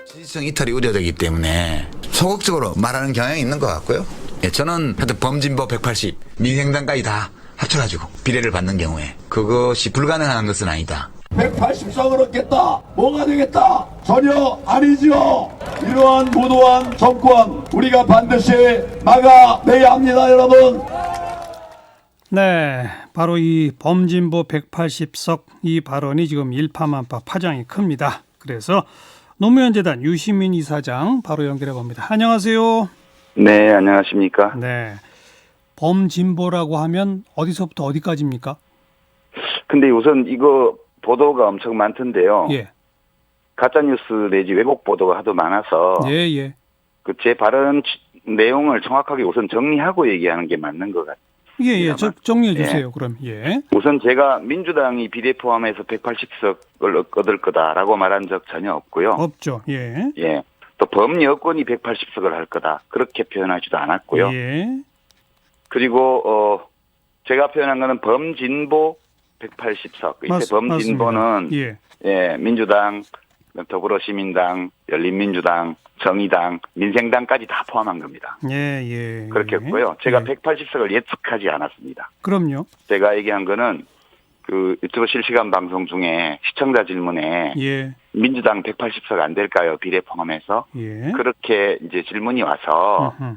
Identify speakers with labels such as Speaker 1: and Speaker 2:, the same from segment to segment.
Speaker 1: 지지층 이탈이 우려되기 때문에 소극적으로 말하는 경향이 있는 것 같고요. 예, 저는 하여튼 범진보 180, 민생당까지 다 합쳐가지고 비례를 받는 경우에 그것이 불가능한 것은 아니다.
Speaker 2: 180석을 얻겠다. 뭐가 되겠다. 전혀 아니죠. 이러한 무도한 정권 우리가 반드시 막아내야 합니다, 여러분.
Speaker 3: 네, 바로 이 범진보 180석 이 발언이 지금 일파만파 파장이 큽니다. 그래서 노무현재단 유시민 이사장 바로 연결해 봅니다. 안녕하세요.
Speaker 4: 네, 안녕하십니까.
Speaker 3: 네, 범진보라고 하면 어디서부터 어디까지입니까?
Speaker 4: 근데 우선 이거 보도가 엄청 많던데요.
Speaker 3: 예,
Speaker 4: 가짜뉴스 내지 왜곡 보도가 하도 많아서
Speaker 3: 예, 예.
Speaker 4: 그 제 발언 내용을 정확하게 우선 정리하고 얘기하는 게 맞는 것 같아요.
Speaker 3: 예, 예. 정리해 주세요. 그럼 예.
Speaker 4: 우선 제가 민주당이 비례 포함해서 180석을 얻을 거다라고 말한 적 전혀 없고요.
Speaker 3: 없죠. 예.
Speaker 4: 예. 또 범여권이 180석을 할 거다. 그렇게 표현하지도 않았고요.
Speaker 3: 예.
Speaker 4: 그리고 제가 표현한 거는 범진보 180석. 이때 범진보는
Speaker 3: 예.
Speaker 4: 예, 민주당, 더불어시민당, 열린민주당, 정의당, 민생당까지 다 포함한 겁니다.
Speaker 3: 예, 예.
Speaker 4: 그렇게 했고요. 제가
Speaker 3: 예.
Speaker 4: 180석을 예측하지 않았습니다.
Speaker 3: 그럼요.
Speaker 4: 제가 얘기한 거는 그 유튜브 실시간 방송 중에 시청자 질문에
Speaker 3: 예.
Speaker 4: 민주당 180석 안 될까요? 비례 포함해서.
Speaker 3: 예.
Speaker 4: 그렇게 이제 질문이 와서
Speaker 3: 음흠.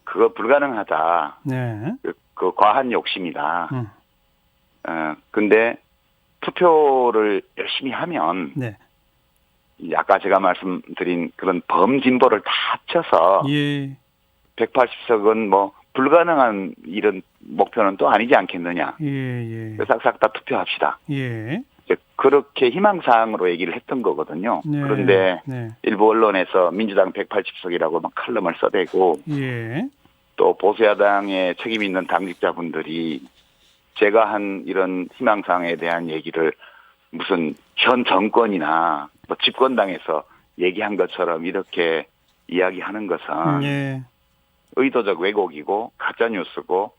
Speaker 4: 그거 불가능하다.
Speaker 3: 네.
Speaker 4: 그 과한 욕심이다.
Speaker 3: 음.
Speaker 4: 근데 투표를 열심히 하면
Speaker 3: 네.
Speaker 4: 아까 제가 말씀드린 그런 범진보를 다 합쳐서
Speaker 3: 예.
Speaker 4: 180석은 뭐 불가능한 이런 목표는 또 아니지 않겠느냐.
Speaker 3: 예, 예.
Speaker 4: 싹싹 다 투표합시다.
Speaker 3: 예.
Speaker 4: 이제 그렇게 희망사항으로 얘기를 했던 거거든요.
Speaker 3: 네.
Speaker 4: 그런데
Speaker 3: 네.
Speaker 4: 일부 언론에서 민주당 180석이라고 막 칼럼을 써대고
Speaker 3: 예.
Speaker 4: 또 보수야당에 책임 있는 당직자분들이 제가 한 이런 희망사항에 대한 얘기를 무슨 현 정권이나 뭐 집권당에서 얘기한 것처럼 이렇게 이야기하는 것은
Speaker 3: 예.
Speaker 4: 의도적 왜곡이고 가짜뉴스고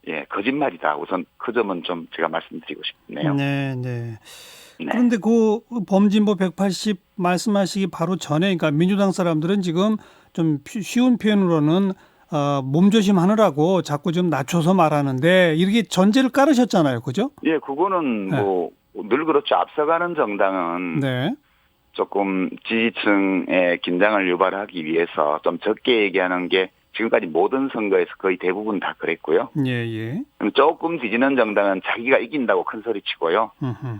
Speaker 4: 예 거짓말이다. 우선 그 점은 좀 제가 말씀드리고 싶네요.
Speaker 3: 네, 네.
Speaker 4: 네.
Speaker 3: 그런데 그 범진보 180 말씀하시기 바로 전에 그러니까 민주당 사람들은 지금 좀 쉬운 표현으로는 몸조심하느라고 자꾸 좀 낮춰서 말하는데 이렇게 전제를 깔으셨잖아요. 그죠?
Speaker 4: 예, 그거는
Speaker 3: 네.
Speaker 4: 뭐 늘 그렇죠. 앞서가는 정당은
Speaker 3: 네.
Speaker 4: 조금 지지층의 긴장을 유발하기 위해서 좀 적게 얘기하는 게 지금까지 모든 선거에서 거의 대부분 다 그랬고요.
Speaker 3: 예, 예.
Speaker 4: 조금 뒤지는 정당은 자기가 이긴다고 큰 소리 치고요.
Speaker 3: 음흠.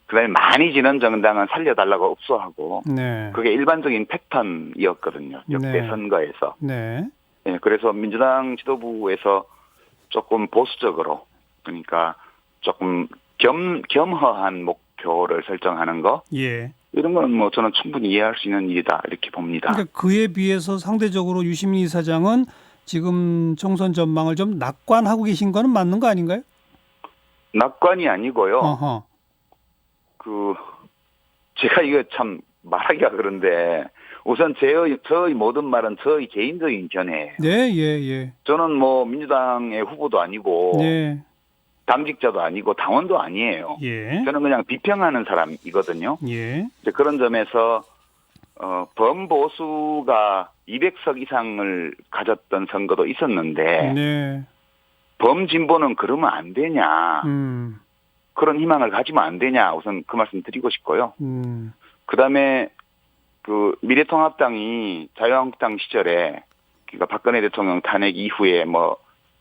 Speaker 4: 그다음에 많이 지는 정당은 살려달라고 업소하고
Speaker 3: 네.
Speaker 4: 그게 일반적인 패턴이었거든요. 역대
Speaker 3: 네.
Speaker 4: 선거에서.
Speaker 3: 네.
Speaker 4: 예, 그래서 민주당 지도부에서 조금 보수적으로 그러니까 조금 겸허한 목표를 설정하는 거
Speaker 3: 예.
Speaker 4: 이런 거는 뭐 저는 충분히 이해할 수 있는 일이다 이렇게 봅니다.
Speaker 3: 그러니까 그에 비해서 상대적으로 유시민 이사장은 지금 총선 전망을 좀 낙관하고 계신 거는 맞는 거 아닌가요?
Speaker 4: 낙관이 아니고요.
Speaker 3: 어허.
Speaker 4: 제가 이거 참 말하기가 그런데 우선 저의 모든 말은 저의 개인적인 견해예요.
Speaker 3: 네, 예, 예.
Speaker 4: 저는 뭐 민주당의 후보도 아니고
Speaker 3: 네.
Speaker 4: 당직자도 아니고 당원도 아니에요.
Speaker 3: 예.
Speaker 4: 저는 그냥 비평하는 사람이거든요.
Speaker 3: 예.
Speaker 4: 이제 그런 점에서 범보수가 200석 이상을 가졌던 선거도 있었는데
Speaker 3: 네.
Speaker 4: 범진보는 그러면 안 되냐. 그런 희망을 가지면 안 되냐. 우선 그 말씀 드리고 싶고요. 그다음에 그 미래통합당이 자유한국당 시절에 그러니까 박근혜 대통령 탄핵 이후에 뭐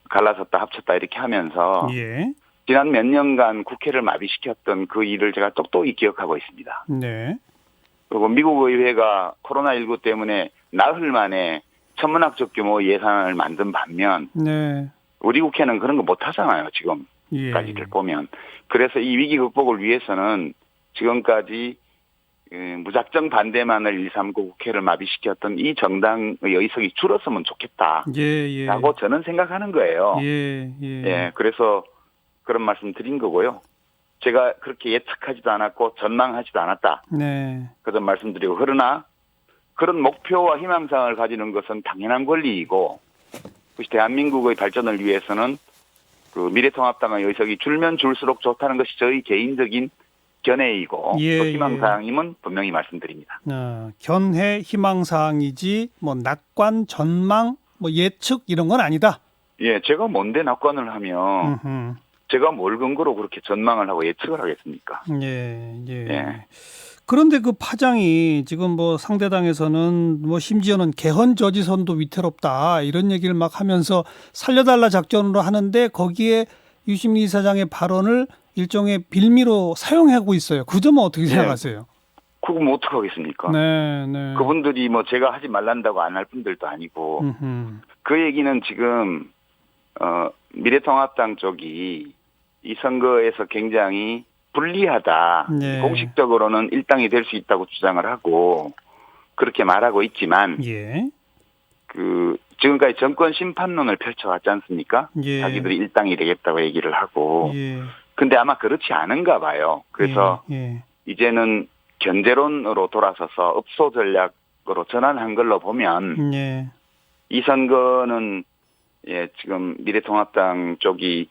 Speaker 4: 갈라섰다 합쳤다 이렇게 하면서
Speaker 3: 예.
Speaker 4: 지난 몇 년간 국회를 마비시켰던 그 일을 제가 똑똑히 기억하고 있습니다.
Speaker 3: 네.
Speaker 4: 그리고 미국 의회가 코로나19 때문에 나흘 만에 천문학적 규모 예산을 만든 반면
Speaker 3: 네.
Speaker 4: 우리 국회는 그런 거 못 하잖아요. 지금까지를 보면. 그래서 이 위기 극복을 위해서는 지금까지 무작정 반대만을 일삼고 국회를 마비시켰던 이 정당의 의석이 줄었으면 좋겠다라고
Speaker 3: 예, 예.
Speaker 4: 저는 생각하는 거예요.
Speaker 3: 예, 예.
Speaker 4: 예, 그래서 그런 말씀 드린 거고요. 제가 그렇게 예측하지도 않았고 전망하지도 않았다.
Speaker 3: 네.
Speaker 4: 그 점 말씀드리고 그러나 그런 목표와 희망사항을 가지는 것은 당연한 권리이고 그것이 대한민국의 발전을 위해서는 그 미래통합당의 의석이 줄면 줄수록 좋다는 것이 저희 개인적인 견해이고
Speaker 3: 예,
Speaker 4: 또 희망사항임은 분명히 말씀드립니다.
Speaker 3: 견해 희망사항이지 뭐 낙관 전망 뭐 예측 이런 건 아니다.
Speaker 4: 예, 제가 뭔데 낙관을 하면
Speaker 3: 음흠.
Speaker 4: 제가 뭘 근거로 그렇게 전망을 하고 예측을 하겠습니까?
Speaker 3: 예.
Speaker 4: 예.
Speaker 3: 그런데 그 파장이 지금 뭐 상대당에서는 뭐 심지어는 개헌 저지선도 위태롭다 이런 얘기를 막 하면서 살려달라 작전으로 하는데 거기에 유시민 이사장의 발언을 일종의 빌미로 사용하고 있어요. 그 점은 어떻게 생각하세요?
Speaker 4: 그거 뭐 어떡하겠습니까?
Speaker 3: 네.
Speaker 4: 그분들이 뭐 제가 하지 말란다고 안 할 분들도 아니고
Speaker 3: 음흠.
Speaker 4: 그 얘기는 지금 미래통합당 쪽이 이 선거에서 굉장히 불리하다.
Speaker 3: 네.
Speaker 4: 공식적으로는 일당이 될 수 있다고 주장을 하고 그렇게 말하고 있지만
Speaker 3: 예.
Speaker 4: 그 지금까지 정권 심판론을 펼쳐왔지 않습니까?
Speaker 3: 예.
Speaker 4: 자기들이 일당이 되겠다고 얘기를 하고.
Speaker 3: 예.
Speaker 4: 근데 아마 그렇지 않은가 봐요. 그래서
Speaker 3: 예.
Speaker 4: 이제는 견제론으로 돌아서서 읍소 전략으로 전환한 걸로 보면
Speaker 3: 예.
Speaker 4: 이 선거는 지금 미래통합당 쪽이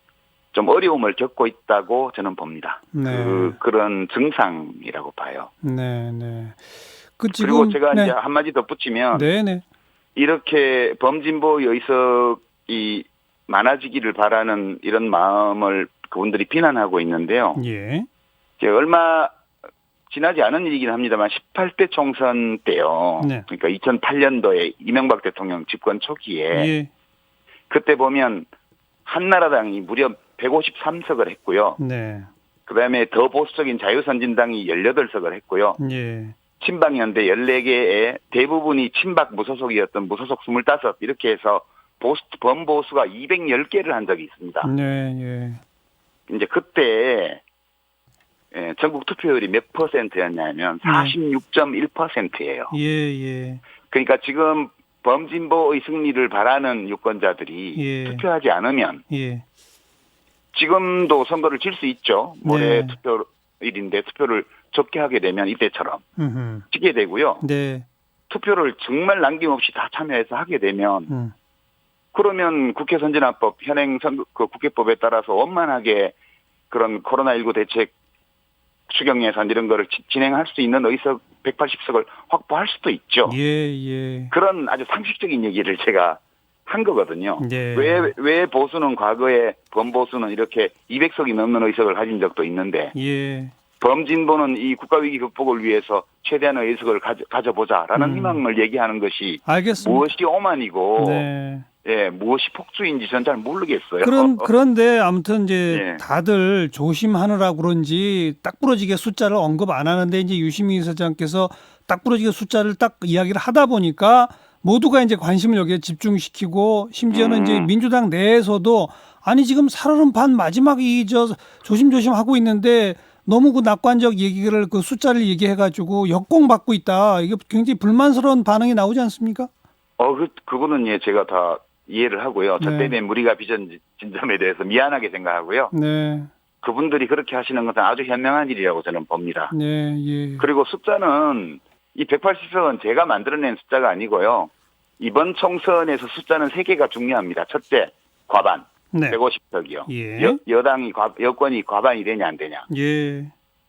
Speaker 4: 좀 어려움을 겪고 있다고 저는 봅니다.
Speaker 3: 네.
Speaker 4: 그런 증상이라고 봐요.
Speaker 3: 네. 그 지금
Speaker 4: 그리고 제가 이제 한마디 덧붙이면
Speaker 3: 네.
Speaker 4: 이렇게 범진보 여의석이 많아지기를 바라는 이런 마음을 그분들이 비난하고 있는데요.
Speaker 3: 예.
Speaker 4: 얼마 지나지 않은 일이긴 합니다만 18대 총선 때요.
Speaker 3: 네.
Speaker 4: 그러니까 2008년도에 이명박 대통령 집권 초기에
Speaker 3: 예.
Speaker 4: 그때 보면 한나라당이 무려 153석을 했고요.
Speaker 3: 네.
Speaker 4: 그다음에 더 보수적인 자유선진당이 18석을 했고요.
Speaker 3: 예.
Speaker 4: 친박연대 14개에 대부분이 친박 무소속이었던 무소속 25 이렇게 해서 범보수가 210개를 한 적이 있습니다.
Speaker 3: 네.
Speaker 4: 이제 그때 전국 투표율이 몇 %였냐면 46.1%예요.
Speaker 3: 예.
Speaker 4: 그러니까 지금 범진보의 승리를 바라는 유권자들이 투표하지 않으면 지금도 선거를 질 수 있죠. 모레 투표일인데 투표를 적게 하게 되면 이때처럼 지게 되고요.
Speaker 3: 네.
Speaker 4: 투표를 정말 남김없이 다 참여해서 하게 되면 그러면 국회 선진화법 현행 국회법에 따라서 원만하게 그런 코로나19 대책 추경 예산 이런 거를 진행할 수 있는 의석 180석을 확보할 수도 있죠.
Speaker 3: 예.
Speaker 4: 그런 아주 상식적인 얘기를 제가 한 거거든요.
Speaker 3: 네.
Speaker 4: 왜 보수는 과거에 범보수는 이렇게 200석이 넘는 의석을 가진 적도 있는데 범진보는 이 국가위기 극복을 위해서 최대한의 의석을 가져보자라는 희망을 얘기하는 것이
Speaker 3: 알겠습니다.
Speaker 4: 무엇이 오만이고
Speaker 3: 네.
Speaker 4: 무엇이 폭주인지 전 잘 모르겠어요.
Speaker 3: 그런데 아무튼 이제 다들 조심하느라 그런지 딱 부러지게 숫자를 언급 안 하는데 이제 유시민 이사장께서 딱 부러지게 숫자를 딱 이야기를 하다 보니까 모두가 이제 관심을 여기에 집중시키고 심지어는 이제 민주당 내에서도 아니 지금 살얼음 반 마지막이 조심조심 하고 있는데 너무 그 낙관적 얘기를 그 숫자를 얘기해가지고 역공받고 있다. 이게 굉장히 불만스러운 반응이 나오지 않습니까?
Speaker 4: 그거는 제가 다 이해를 하고요. 저 때문에 무리가 빚은 점에 대해서 미안하게 생각하고요.
Speaker 3: 네.
Speaker 4: 그분들이 그렇게 하시는 것은 아주 현명한 일이라고 저는 봅니다.
Speaker 3: 네.
Speaker 4: 그리고 숫자는 이 180석은 제가 만들어낸 숫자가 아니고요. 이번 총선에서 숫자는 3개가 중요합니다. 첫째, 과반. 150석이요. 여권이 과반이 되냐 안 되냐.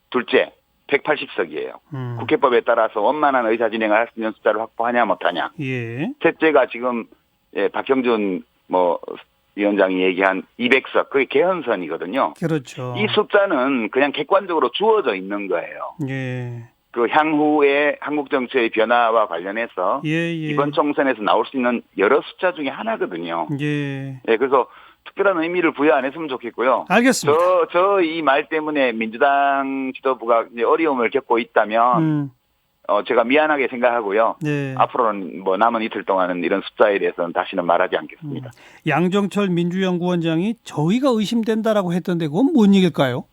Speaker 4: 둘째, 180석이에요. 국회법에 따라서 원만한 의사 진행을 할 수 있는 숫자를 확보하냐 못하냐. 셋째가 지금 박형준 위원장이 얘기한 200석, 그게 개헌선이거든요.
Speaker 3: 그렇죠.
Speaker 4: 이 숫자는 그냥 객관적으로 주어져 있는 거예요. 그 향후의 한국 정치의 변화와 관련해서 이번 총선에서 나올 수 있는 여러 숫자 중에 하나거든요. 그래서 특별한 의미를 부여 안 했으면 좋겠고요.
Speaker 3: 알겠습니다.
Speaker 4: 저 이 말 때문에 민주당 지도부가 이제 어려움을 겪고 있다면 제가 미안하게 생각하고요. 앞으로는 남은 이틀 동안은 이런 숫자에 대해서는 다시는 말하지 않겠습니다.
Speaker 3: 양정철 민주연구원장이 저희가 의심된다라고 했던데 그건 뭔 얘기일까요?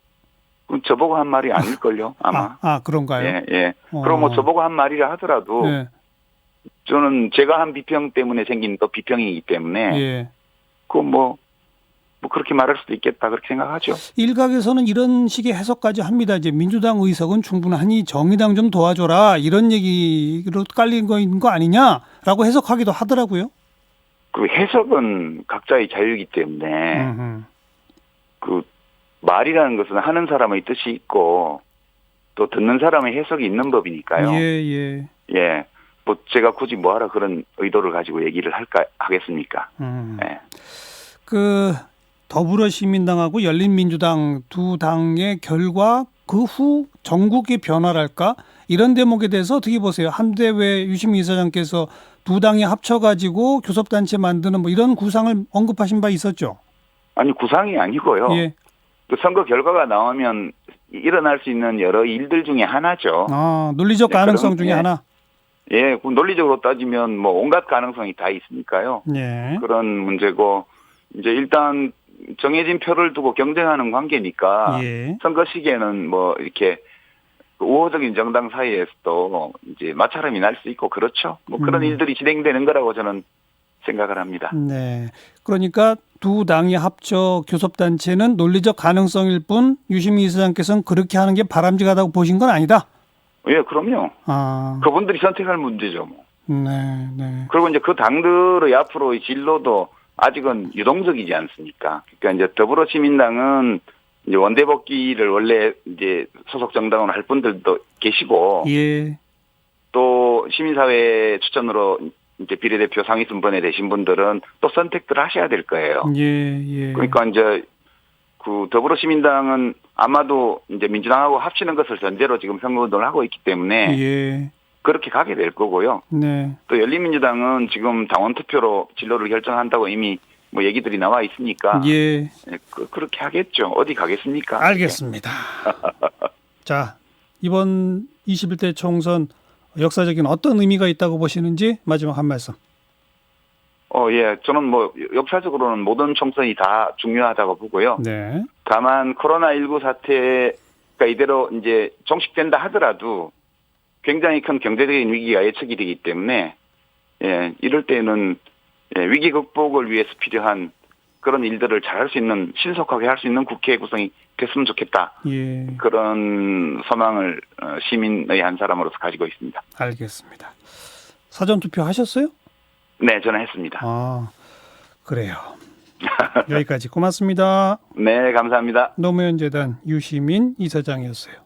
Speaker 4: 그건 저보고 한 말이 아닐걸요, 아마.
Speaker 3: 그런가요?
Speaker 4: 그럼 저보고 한 말이라 하더라도 저는 제가 한 비평 때문에 생긴 또 비평이기 때문에 그건 그렇게 말할 수도 있겠다 그렇게 생각하죠.
Speaker 3: 일각에서는 이런 식의 해석까지 합니다. 이제 민주당 의석은 충분하니 정의당 좀 도와줘라 이런 얘기로 깔린 거인 거 아니냐라고 해석하기도 하더라고요.
Speaker 4: 그 해석은 각자의 자유이기 때문에 그 말이라는 것은 하는 사람의 뜻이 있고 또 듣는 사람의 해석이 있는 법이니까요.
Speaker 3: 예.
Speaker 4: 예. 뭐 제가 굳이 뭐하러 그런 의도를 가지고 얘기를 하겠습니까? 예.
Speaker 3: 그 더불어시민당하고 열린민주당 두 당의 결과 그 후 전국의 변화랄까 이런 대목에 대해서 어떻게 보세요? 한대회 유시민 이사장께서 두 당이 합쳐가지고 교섭단체 만드는 뭐 이런 구상을 언급하신 바 있었죠?
Speaker 4: 아니 구상이 아니고요.
Speaker 3: 예.
Speaker 4: 그 선거 결과가 나오면 일어날 수 있는 여러 일들 중에 하나죠.
Speaker 3: 논리적
Speaker 4: 네,
Speaker 3: 가능성 중에 하나.
Speaker 4: 예, 그 논리적으로 따지면 뭐 온갖 가능성이 다 있으니까요.
Speaker 3: 예.
Speaker 4: 그런 문제고 이제 일단 정해진 표를 두고 경쟁하는 관계니까
Speaker 3: 예.
Speaker 4: 선거 시기에는 뭐 이렇게 우호적인 정당 사이에서도 이제 마찰음이 날 수 있고 그렇죠. 뭐 그런 일들이 진행되는 거라고 저는 생각을 합니다.
Speaker 3: 네. 그러니까 두 당이 합쳐 교섭단체는 논리적 가능성일 뿐 유시민 이사장께서는 그렇게 하는 게 바람직하다고 보신 건 아니다.
Speaker 4: 예, 그럼요. 그분들이 선택할 문제죠. 뭐.
Speaker 3: 네.
Speaker 4: 그리고 이제 그 당들의 앞으로의 진로도 아직은 유동적이지 않습니까? 그러니까 이제 더불어시민당은 이제 원대복귀를 원래 이제 소속 정당으로 할 분들도 계시고,
Speaker 3: 예.
Speaker 4: 또 시민사회 추천으로 이제 비례대표 상위 순번에 되신 분들은 또 선택들 하셔야 될 거예요.
Speaker 3: 예.
Speaker 4: 그러니까 이제 그 더불어시민당은 아마도 이제 민주당하고 합치는 것을 전제로 지금 선거운동을 하고 있기 때문에
Speaker 3: 예.
Speaker 4: 그렇게 가게 될 거고요.
Speaker 3: 네.
Speaker 4: 또 열린민주당은 지금 당원 투표로 진로를 결정한다고 이미 뭐 얘기들이 나와 있으니까
Speaker 3: 예.
Speaker 4: 그렇게 하겠죠. 어디 가겠습니까?
Speaker 3: 알겠습니다. 자, 이번 21대 총선 역사적인 어떤 의미가 있다고 보시는지 마지막 한 말씀.
Speaker 4: 예. 저는 뭐 역사적으로는 모든 총선이 다 중요하다고 보고요.
Speaker 3: 네.
Speaker 4: 다만 코로나19 사태가 이대로 이제 종식된다 하더라도 굉장히 큰 경제적인 위기가 예측이 되기 때문에 이럴 때는 위기 극복을 위해서 필요한 그런 일들을 잘할 수 있는 신속하게 할 수 있는 국회 구성이 됐으면 좋겠다.
Speaker 3: 예.
Speaker 4: 그런 소망을 시민의 한 사람으로서 가지고 있습니다.
Speaker 3: 알겠습니다. 사전 투표 하셨어요?
Speaker 4: 네, 저는 했습니다.
Speaker 3: 그래요. 여기까지 고맙습니다.
Speaker 4: 네, 감사합니다.
Speaker 3: 노무현 재단 유시민 이사장이었어요.